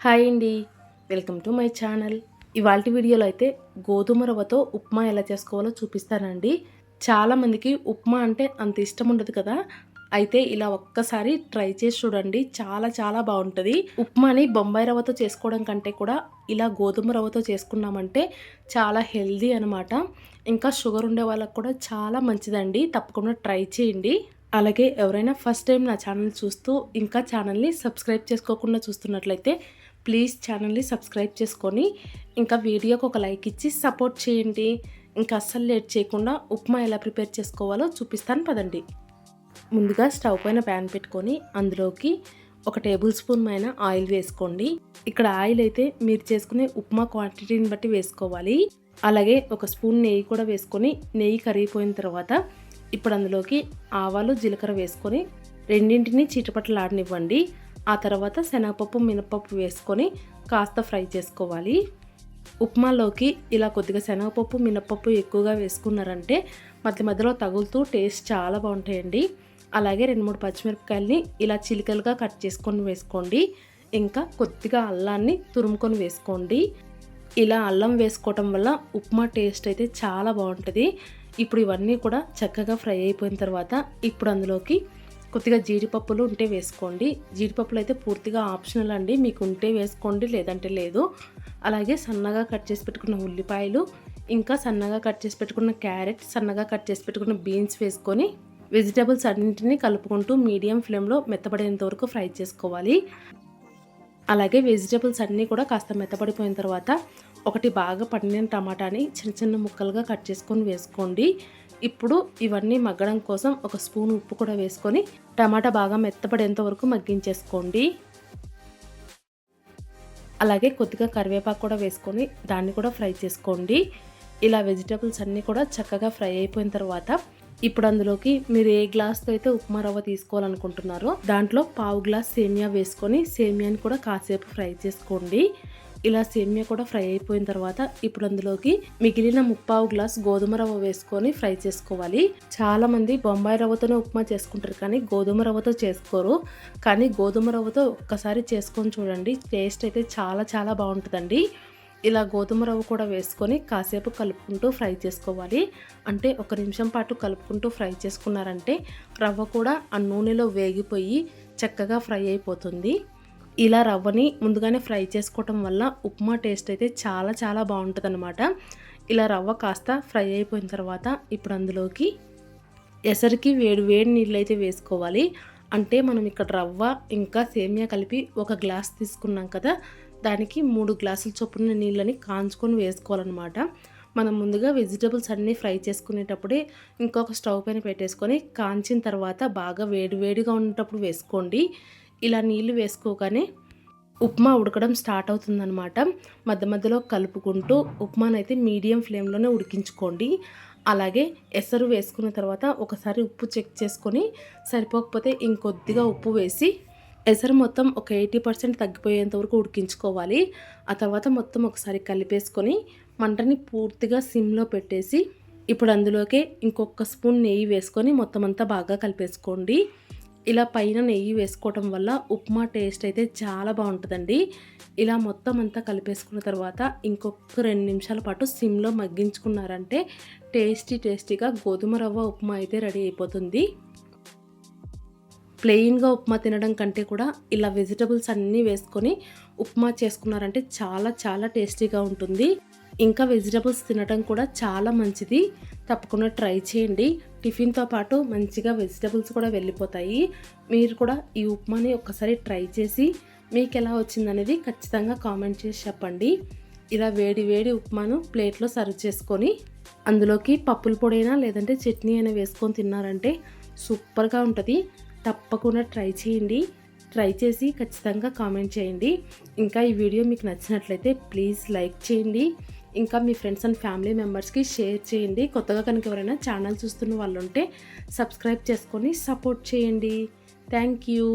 Hi అండి. Welcome to my channel. ఇవాల్టి వీడియోలో అయితే గోధుమ రవ్వతో ఉప్మా ఎలా చేసుకోవాలో చూపిస్తానండి. చాలామందికి ఉప్మా అంటే అంత ఇష్టం ఉండదు కదా. అయితే ఇలా ఒక్కసారి ట్రై చేసి చూడండి. చాలా చాలా బాగుంటుంది. ఉప్మాని బొంబాయి రవ్వతో చేసుకోవడం కంటే కూడా ఇలా గోధుమ రవ్వతో చేసుకున్నామంటే చాలా హెల్దీ అనమాట. ఇంకా షుగర్ ఉండే వాళ్ళకు కూడా చాలా మంచిదండి. తప్పకుండా ట్రై చేయండి. అలాగే ఎవరైనా ఫస్ట్ టైం నా ఛానల్ చూస్తూ ఇంకా ఛానల్ని సబ్స్క్రైబ్ చేసుకోకుండా చూస్తున్నట్లయితే ప్లీజ్ ఛానల్ని సబ్స్క్రైబ్ చేసుకొని ఇంకా వీడియోకి ఒక లైక్ ఇచ్చి సపోర్ట్ చేయండి. ఇంకా అస్సలు లేట్ చేయకుండా ఉప్మా ఎలా ప్రిపేర్ చేసుకోవాలో చూపిస్తాను పదండి. ముందుగా స్టవ్ పైన ప్యాన్ పెట్టుకొని అందులోకి 1 టేబుల్ స్పూన్ పైన ఆయిల్ వేసుకోండి. ఇక్కడ ఆయిల్ అయితే మీరు చేసుకునే ఉప్మా క్వాంటిటీని బట్టి వేసుకోవాలి. అలాగే 1 స్పూన్ నెయ్యి కూడా వేసుకొని నెయ్యి కరిగిపోయిన తర్వాత ఇప్పుడు అందులోకి ఆవాలు జీలకర్ర వేసుకొని రెండింటిని చిటపటలాడనివ్వండి. ఆ తర్వాత శనగపప్పు మినపప్పు వేసుకొని కాస్త ఫ్రై చేసుకోవాలి. ఉప్మాలోకి ఇలా కొద్దిగా శనగపప్పు మినపప్పు ఎక్కువగా వేసుకున్నారంటే మధ్య మధ్యలో తగులుతూ టేస్ట్ చాలా బాగుంటాయండి. అలాగే 2-3 పచ్చిమిరపకాయలని ఇలా చిలికలుగా కట్ చేసుకొని వేసుకోండి. ఇంకా కొద్దిగా అల్లాన్ని తురుముకొని వేసుకోండి. ఇలా అల్లం వేసుకోవటం వల్ల ఉప్మా టేస్ట్ అయితే చాలా బాగుంటుంది. ఇప్పుడు ఇవన్నీ కూడా చక్కగా ఫ్రై అయిపోయిన తర్వాత ఇప్పుడు అందులోకి కొద్దిగా జీడిపప్పులు ఉంటే వేసుకోండి. జీడిపప్పులు అయితే పూర్తిగా ఆప్షనల్ అండి. మీకు ఉంటే వేసుకోండి, లేదంటే లేదు. అలాగే సన్నగా కట్ చేసి పెట్టుకున్న ఉల్లిపాయలు, ఇంకా సన్నగా కట్ చేసి పెట్టుకున్న క్యారెట్, సన్నగా కట్ చేసి పెట్టుకున్న బీన్స్ వేసుకొని వెజిటేబుల్స్ అన్నింటినీ కలుపుకుంటూ మీడియం ఫ్లేమ్లో మెత్తబడేంత వరకు ఫ్రై చేసుకోవాలి. అలాగే వెజిటేబుల్స్ అన్నీ కూడా కాస్త మెత్తపడిపోయిన తర్వాత ఒకటి బాగా పండిన టమాటాని చిన్న చిన్న ముక్కలుగా కట్ చేసుకొని వేసుకోండి. ఇప్పుడు ఇవన్నీ మగ్గడం కోసం 1 స్పూన్ ఉప్పు కూడా వేసుకొని టమాటా బాగా మెత్తపడేంత వరకు మగ్గించేసుకోండి. అలాగే కొద్దిగా కరివేపాకు కూడా వేసుకొని దాన్ని కూడా ఫ్రై చేసుకోండి. ఇలా వెజిటేబుల్స్ అన్నీ కూడా చక్కగా ఫ్రై అయిపోయిన తర్వాత ఇప్పుడు అందులోకి మీరు ఏ గ్లాస్తో అయితే ఉప్మా రవ్వ తీసుకోవాలనుకుంటున్నారో దాంట్లో 1/2 గ్లాస్ సేమియా వేసుకొని సేమియాని కూడా కాసేపు ఫ్రై చేసుకోండి. ఇలా సేమియా కూడా ఫ్రై అయిపోయిన తర్వాత ఇప్పుడు అందులోకి మిగిలిన 3/4 గ్లాస్ గోధుమ రవ్వ వేసుకొని ఫ్రై చేసుకోవాలి. చాలా మంది బొంబాయి రవ్వతోనే ఉప్మా చేసుకుంటారు కానీ గోధుమ రవ్వతో చేసుకోరు. కానీ గోధుమ రవ్వతో ఒక్కసారి చేసుకొని చూడండి. టేస్ట్ అయితే చాలా చాలా బాగుంటుందండి. ఇలా గోధుమ రవ్వ కూడా వేసుకొని కాసేపు కలుపుకుంటూ ఫ్రై చేసుకోవాలి. అంటే 1 నిమిషం పాటు కలుపుకుంటూ ఫ్రై చేసుకున్నారంటే రవ్వ కూడా ఆ నూనెలో వేగిపోయి చక్కగా ఫ్రై అయిపోతుంది. ఇలా రవ్వని ముందుగానే ఫ్రై చేసుకోవటం వల్ల ఉప్మా టేస్ట్ అయితే చాలా చాలా బాగుంటుంది అనమాట. ఇలా రవ్వ కాస్త ఫ్రై అయిపోయిన తర్వాత ఇప్పుడు అందులోకి ఎసరికి వేడి వేడి నీళ్ళు అయితే వేసుకోవాలి. అంటే మనం ఇక్కడ రవ్వ ఇంకా సేమియా కలిపి 1 గ్లాస్ తీసుకున్నాం కదా, దానికి 3 గ్లాసుల చొప్పున నీళ్ళని కాంచుకొని వేసుకోవాలన్నమాట. మనం ముందుగా వెజిటబుల్స్ అన్నీ ఫ్రై చేసుకునేటప్పుడే ఇంకొక స్టవ్ పైన పెట్టేసుకొని కాంచిన తర్వాత బాగా వేడివేడిగా ఉండేటప్పుడు వేసుకోండి. ఇలా నీళ్ళు వేసుకోగానే ఉప్మా ఉడకడం స్టార్ట్ అవుతుందన్నమాట. మధ్య మధ్యలో కలుపుకుంటూ ఉప్మానైతే మీడియం ఫ్లేమ్లోనే ఉడికించుకోండి. అలాగే ఎసరు వేసుకున్న తర్వాత ఒకసారి ఉప్పు చెక్ చేసుకొని సరిపోకపోతే ఇంకొద్దిగా ఉప్పు వేసి ఎసరు మొత్తం ఒక 80% తగ్గిపోయేంత వరకు ఉడికించుకోవాలి. ఆ తర్వాత మొత్తం ఒకసారి కలిపేసుకొని మంటని పూర్తిగా సిమ్లో పెట్టేసి ఇప్పుడు అందులోకే ఇంకొక స్పూన్ నెయ్యి వేసుకొని మొత్తం అంతా బాగా కలిపేసుకోండి. ఇలా పైన నెయ్యి వేసుకోవటం వల్ల ఉప్మా టేస్ట్ అయితే చాలా బాగుంటుందండి. ఇలా మొత్తం అంతా కలిపేసుకున్న తర్వాత ఇంకొక 2 నిమిషాల పాటు సిమ్లో మగ్గించుకున్నారంటే టేస్టీగా గోధుమ రవ్వ ఉప్మా అయితే రెడీ అయిపోతుంది. ప్లెయిన్గా ఉప్మా తినడం కంటే కూడా ఇలా వెజిటబుల్స్ అన్నీ వేసుకొని ఉప్మా చేసుకున్నారంటే చాలా చాలా టేస్టీగా ఉంటుంది. ఇంకా వెజిటబుల్స్ తినడం కూడా చాలా మంచిది. తప్పకుండా ట్రై చేయండి. టిఫిన్తో పాటు మంచిగా వెజిటబుల్స్ కూడా వెళ్ళిపోతాయి. మీరు కూడా ఈ ఉప్మాని ఒక్కసారి ట్రై చేసి మీకు ఎలా వచ్చిందనేది ఖచ్చితంగా కామెంట్ చేసి చెప్పండి. ఇలా వేడి వేడి ఉప్మాను ప్లేట్లో సర్వ్ చేసుకొని అందులోకి పప్పుల పొడైనా లేదంటే చట్నీ అయినా వేసుకొని తిన్నారంటే సూపర్గా ఉంటుంది. తప్పకుండా ట్రై చేయండి. ట్రై చేసి ఖచ్చితంగా కామెంట్ చేయండి. ఇంకా ఈ వీడియో మీకు నచ్చినట్లయితే ప్లీజ్ లైక్ చేయండి. ఇంకా మీ ఫ్రెండ్స్ అండ్ ఫ్యామిలీ మెంబర్స్కి షేర్ చేయండి. కొత్తగా కనుక ఎవరైనా ఛానల్ చూస్తున్న వాళ్ళు ఉంటే సబ్స్క్రైబ్ చేసుకొని సపోర్ట్ చేయండి. Thank you.